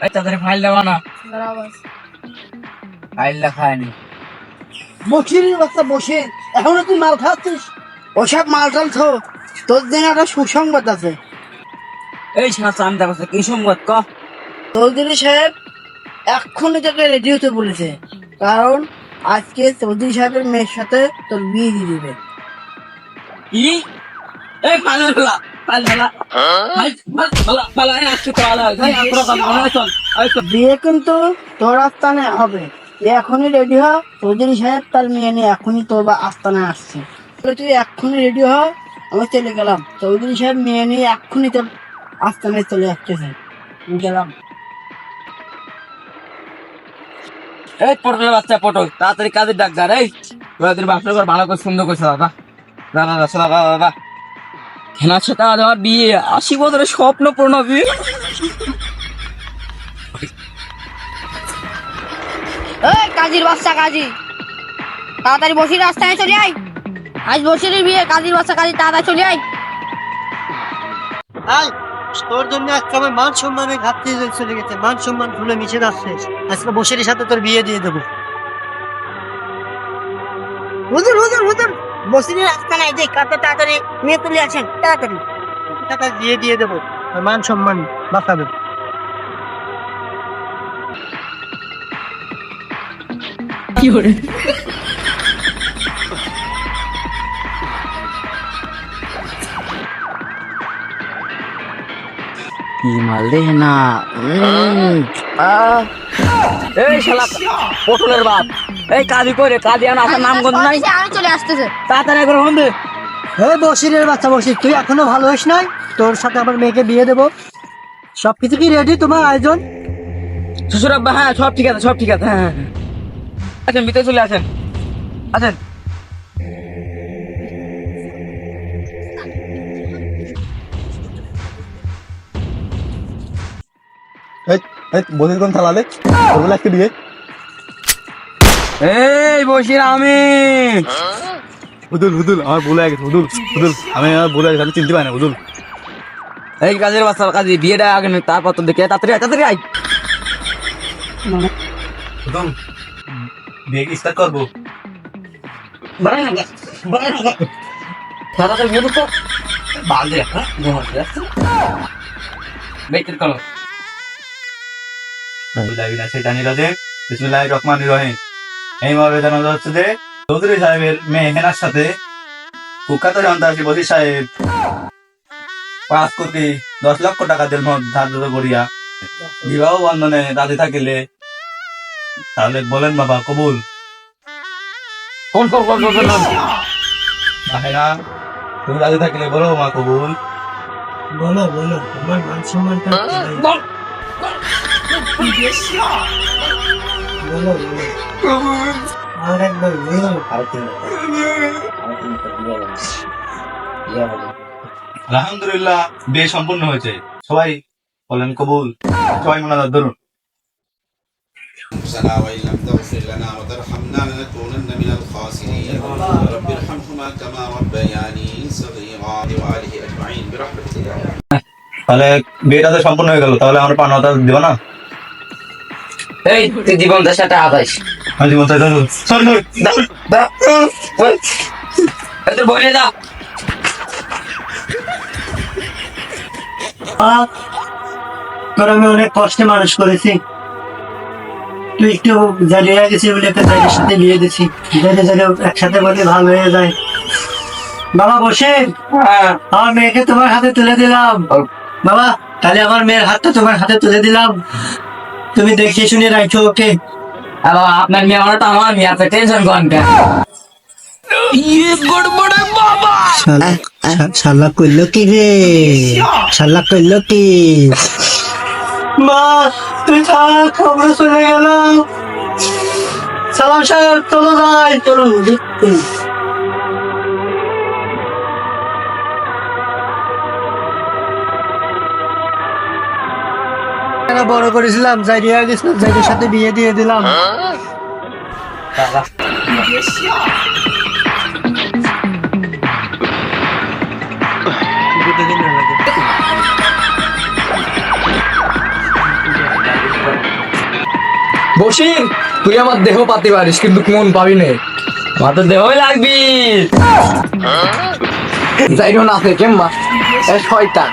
এই তাড়াতাড়ি ফাইল দেওয়া না। ফাইল লেখায়নি। বসিরের বাচ্চা বসে এখনো তুই মাল খাচ্ছিস? ওসব মাল টাল থো, তোর জন্য একটা সুসংবাদ আছে। এই শালা চান্দা কথা কি সংবাদ ক? চৌধুরী সাহেব এক্ষুনি তোকে রেডি হতে বলেছে, কারণ আজকে চৌধুরী সাহেবের মেয়ের সাথে তোর বিয়ে দিয়ে দিবে। কি? এই ফাইল ফেলা, ফাইল ফেলা। ফাইল এই আজকে তো আলা এই আমরা কাম করে চল। এই তো বিয়ে কিন্তু তোর আস্তানে হবে। তুই এখনই রেডি হ, চৌধুরী সাহেব তার মেয়ে নিয়ে এখনই তোর আস্তানে আসছে। তুই এক্ষুনি রেডি হ, আমি চলে গেলাম। চৌধুরী সাহেব মেয়ে নিয়ে এক্ষুনি তোর আস্তানে চলে আসতেছে। আমি গেলাম। এই পটলের বাচ্চা পটল তাড়াতাড়ি কাজের ডাক যা রে। তোদের বাপরে ঘর ভালো করে সুন্দর করছে দাদা। দাদা দাদা দাদা হেনার সাথে আজ আমার বিয়ে, 80 বছরের স্বপ্ন পূর্ণ বিয়ে। এই কাজীর বাচ্চা কাজী, তাড়াতাড়ি বসির রাস্তায় চলে আয়। আজ বসিরের বিয়ে, কাজীর বাচ্চা কাজী তাড়াতাড়ি চলে আয়। তোর জন্য আজকে আমার মান সম্মানের ঘাটতি চলে গেছে, মান সম্মান ভুলে মিশে যাচ্ছে। আজকে বসিরের সাথে তোর বিয়ে দিয়ে দেবো। হুজুর হুজুর হুজুর, বসিরের আস্তানায় যে কাপড় তাড়াতাড়ি নিয়ে তুলে আসেন, তাড়াতাড়ি। টাকা দিয়ে দেবো, আর মান সম্মান বাঁচাবে। কি মাল রে না। এই শালা পটলের বাপ, এই কাজী করে কাজী আনা আসার নাম গন্ধ নাই। আমি চলে আসতেছে। তাড়াতাড়ি করে হন দে। এই বসিরের বাচ্চা বসির, তুই এখনো ভালো হইস নাই? তোর সাথে আমার মেয়েকে বিয়ে দেবো। সবকিছু কি রেডি তোমার আয়োজন? শ্বশুর আব্বা, হ্যাঁ সব ঠিক আছে, সব ঠিক আছে। হ্যাঁ আছেন, ভিতরে চলে আসেন, আছেন। বসির কোন থালা দে, ওগুলো একটু দিয়ে। এই বসির আমি হুদুল হুদুল আমার ভুলে গেছে, হুদুল হুদুল আমি আমার ভুলে গেছে, আমি চিনতে পারি না হুদুল। এই কাজের বাচ্চা কাজী, বিয়েটা আগে নেই, তারপর তো দেখে তাড়াতাড়ি আয়, তাড়াতাড়ি আয়। হুদুল বিয়ে কি স্টার্ট করবো? তাড়াতাড়ি বিয়ে তো বাজে, হ্যাঁ ঘুমাতে যাচ্ছে বেকের করো। বিসমিল্লাহির রহমানির রহিম। এই মর্মে জানানো হচ্ছে যে চৌধুরী সাহেবের মেয়ে হেনার সাথে কুখ্যাত সন্ত্রাসী বসির সাহেব 5 কোটি 10 লক্ষ টাকা ধার্য করিয়া বিবাহ বন্ধনে রাজি থাকিলে তাহলে বলেন বাবা কবুল। কোন কোন কোন কোন হেনা তুমি রাজি থাকিলে বলো মা কবুল। বলো বলো, আমার মান সম্মানটা বলো বলো, আর একবার বলো। আলহামদুলিল্লাহ বিয়ে সম্পূর্ণ হয়েছে, সবাই বলেন কবুল। সবাই মোনাজাত ধরুন। ربنا وإن لم تغفر لنا وترحمنا لنكونن من الخاسرين رب ارحمهما كما ربياني صغيرا وآله أجمعين برحمتك يا رب. তাহলে বিয়েটা তো সম্পূর্ণ হয়ে গেল, তাহলে আমার পান দিব না? এই তুই জীবন দেশ একটা আদাইস আমি জীবন চাই সরি তোর বলে দা। তোর আমি অনেক কষ্টে মানুষ করেছি, তুই একটু জারিয়ে গেছি বলে একটা জায়গার সাথে বিয়ে দিছি, একসাথে বলে ভালো হয়ে যায়। বাবা বসে আমার মেয়েকে তোমার হাতে তুলে দিলাম। বাবা তাহলে আমার মেয়ের হাতটা তোমার হাতে তুলে দিলাম, তুমি দেখে শুনে রাখছো ওকে। হ্যালো, আপনার মেয়ে আমার তো আমার মেয়ে, আপনি টেনশন করেন কেন? শালা করলো কি রে, শালা করলো কি? মা তুই থাক, আমরা চলে গেলাম। সালাম সাহেব চলো যাই, চলো। বড় করেছিলাম, জায়গা গেছিলাম, জায়গার সাথে বিয়ে দিয়ে দিলাম। বসির তুই আমার দেহ পাতি পারিস কিন্তু মন পাবি নে আমার তো দেহই লাগবি যাই না আছে কেম্মা এ শয়তান